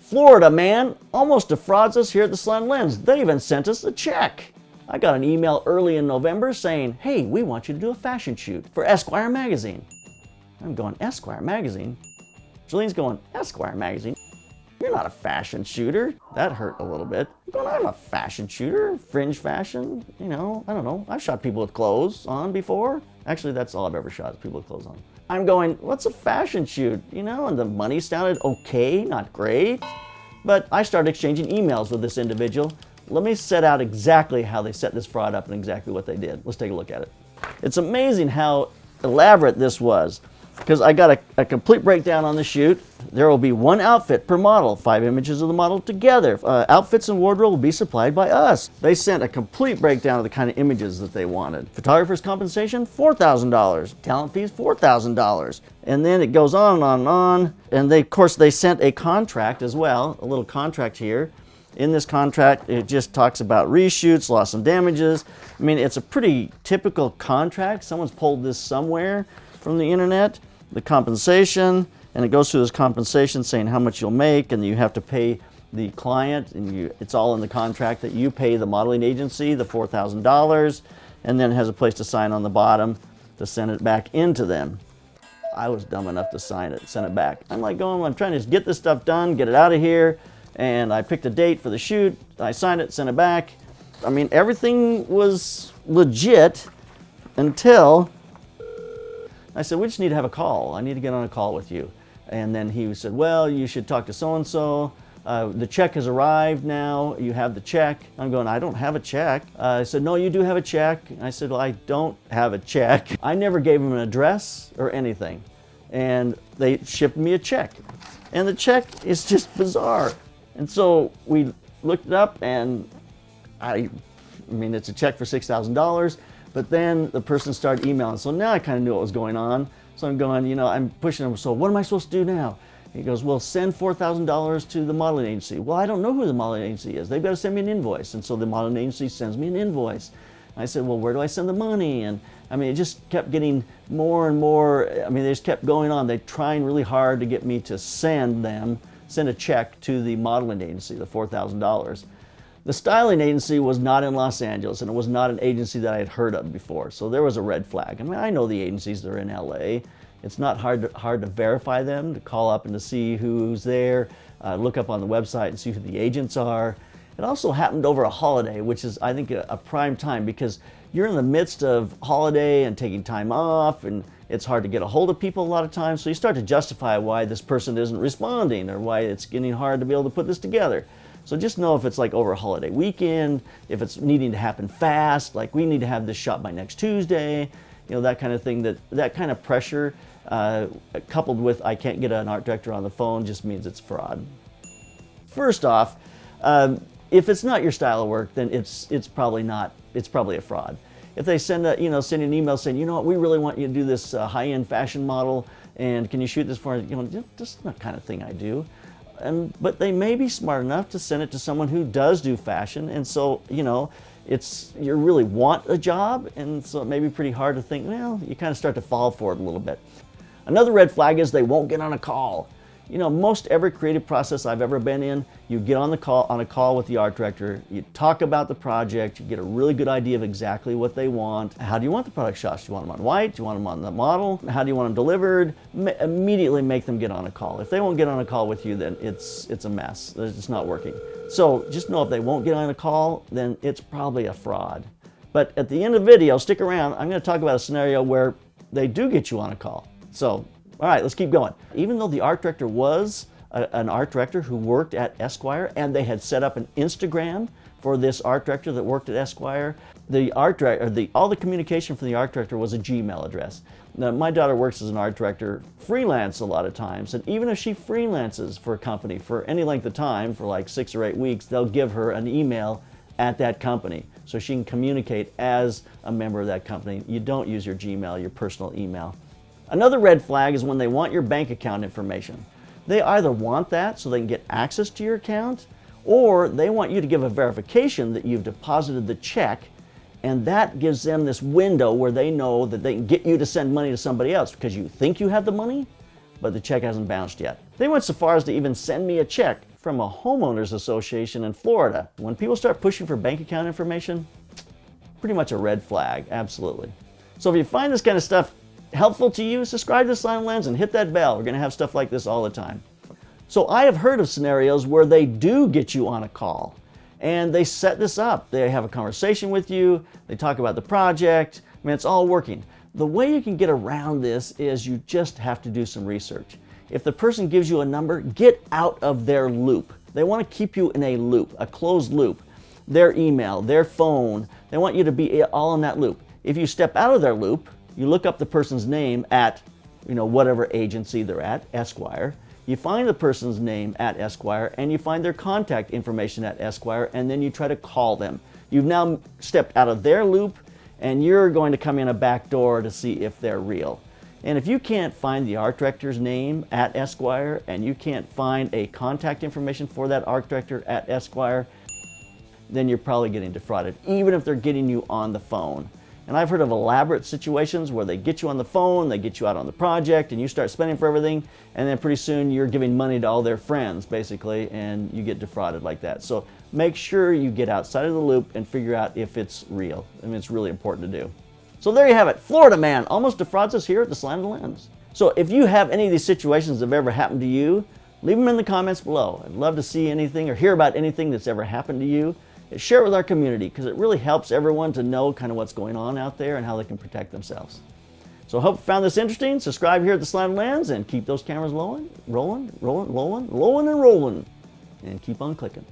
Florida man almost defrauds us here at the Slanted Lens. They even sent us a check. I got an email early in November saying, hey, we want you to do a fashion shoot for Esquire magazine. I'm going, Esquire magazine? Jalene's going, Esquire magazine? You're not a fashion shooter. That hurt a little bit. I'm going, I'm a fashion shooter, fringe fashion, you know, I don't know. I've shot people with clothes on before. Actually, that's all I've ever shot, is people with clothes on. I'm going, what's a fashion shoot? You know, and the money sounded okay, not great. But I started exchanging emails with this individual. Let me set out exactly how they set this fraud up and exactly what they did. Let's take a look at it. It's amazing how elaborate this was, because I got a complete breakdown on the shoot. There will be one outfit per model, 5 images of the model together. Outfits and wardrobe will be supplied by us. They sent a complete breakdown of the kind of images that they wanted. Photographer's compensation, $4,000. Talent fees, $4,000. And then it goes on and on and on. And they, of course, they sent a contract as well, a little contract here. In this contract, it just talks about reshoots, loss and damages. I mean, it's a pretty typical contract. Someone's pulled this somewhere from the internet. The compensation, and it goes through this compensation saying how much you'll make, and you have to pay the client, and it's all in the contract that you pay the modeling agency the $4,000, and then it has a place to sign on the bottom to send it back into them. I was dumb enough to sign it, send it back. I'm like going, I'm trying to just get this stuff done, get it out of here, and I picked a date for the shoot, I signed it, sent it back. I mean, everything was legit until I said, we just need to have a call. I need to get on a call with you. And then he said, well, you should talk to so-and-so. The check has arrived now. You have the check. I'm going, I don't have a check. I said, no, you do have a check. I said, well, I don't have a check. I never gave him an address or anything. And they shipped me a check. And the check is just bizarre. And so we looked it up, and I mean, it's a check for $6,000. But then the person started emailing, so now I kind of knew what was going on. So I'm going, you know, I'm pushing him, so what am I supposed to do now? He goes, well, send $4,000 to the modeling agency. Well, I don't know who the modeling agency is. They've got to send me an invoice. And so the modeling agency sends me an invoice. I said, well, where do I send the money? And I mean, it just kept getting more and more. I mean, they just kept going on. They're trying really hard to get me to send a check to the modeling agency, the $4,000. The styling agency was not in Los Angeles, and it was not an agency that I had heard of before, so there was a red flag. I mean, I know the agencies that are in LA. It's not hard to verify them, to call up and to see who's there, look up on the website and see who the agents are. It also happened over a holiday, which is, I think, a prime time, because you're in the midst of holiday and taking time off, and it's hard to get a hold of people a lot of times, so you start to justify why this person isn't responding or why it's getting hard to be able to put this together. So just know if it's like over a holiday weekend, if it's needing to happen fast, like we need to have this shot by next Tuesday, you know, that kind of thing, that kind of pressure coupled with I can't get an art director on the phone just means it's fraud. First off, if it's not your style of work, then it's probably a fraud. If they send an email saying, you know what, we really want you to do this high-end fashion model, and can you shoot this for us? You know, that's not the kind of thing I do. But they may be smart enough to send it to someone who does do fashion, and so, you know, you really want a job, and so it may be pretty hard to think, well, you kind of start to fall for it a little bit. Another red flag is they won't get on a call. You know, most every creative process I've ever been in, you get on a call with the art director, you talk about the project, you get a really good idea of exactly what they want. How do you want the product shots? Do you want them on white? Do you want them on the model? How do you want them delivered? Immediately make them get on a call. If they won't get on a call with you, then it's a mess. It's not working. So just know if they won't get on a call, then it's probably a fraud. But at the end of the video, stick around. I'm going to talk about a scenario where they do get you on a call. So, all right, let's keep going. Even though the art director was an art director who worked at Esquire, and they had set up an Instagram for this art director that worked at Esquire, the art director, all the communication from the art director was a Gmail address. Now, my daughter works as an art director freelance a lot of times, and even if she freelances for a company for any length of time, for like 6 or 8 weeks, they'll give her an email at that company so she can communicate as a member of that company. You don't use your Gmail, your personal email. Another red flag is when they want your bank account information. They either want that so they can get access to your account, or they want you to give a verification that you've deposited the check, and that gives them this window where they know that they can get you to send money to somebody else because you think you have the money, but the check hasn't bounced yet. They went so far as to even send me a check from a homeowners association in Florida. When people start pushing for bank account information, pretty much a red flag, absolutely. So if you find this kind of stuff helpful to you, subscribe to Slanted Lens and hit that bell. We're going to have stuff like this all the time. So I have heard of scenarios where they do get you on a call and they set this up. They have a conversation with you, they talk about the project. I mean, it's all working. The way you can get around this is you just have to do some research. If the person gives you a number, get out of their loop. They want to keep you in a loop, a closed loop. Their email, their phone, they want you to be all in that loop. If you step out of their loop, you look up the person's name at, whatever agency they're at, Esquire. You find the person's name at Esquire and you find their contact information at Esquire, and then you try to call them. You've now stepped out of their loop and you're going to come in a back door to see if they're real. And if you can't find the art director's name at Esquire and you can't find a contact information for that art director at Esquire, then you're probably getting defrauded, even if they're getting you on the phone. And I've heard of elaborate situations where they get you on the phone, they get you out on the project, and you start spending for everything, and then pretty soon you're giving money to all their friends, basically, and you get defrauded like that. So make sure you get outside of the loop and figure out if it's real. I mean, it's really important to do. So there you have it. Florida man almost defrauds us here at the Slanted Lens. So if you have any of these situations that have ever happened to you, leave them in the comments below. I'd love to see anything or hear about anything that's ever happened to you. Share it with our community because it really helps everyone to know kind of what's going on out there and how they can protect themselves. So I hope you found this interesting. Subscribe here at the Slanted Lens and keep those cameras rolling, and rolling, and keep on clicking.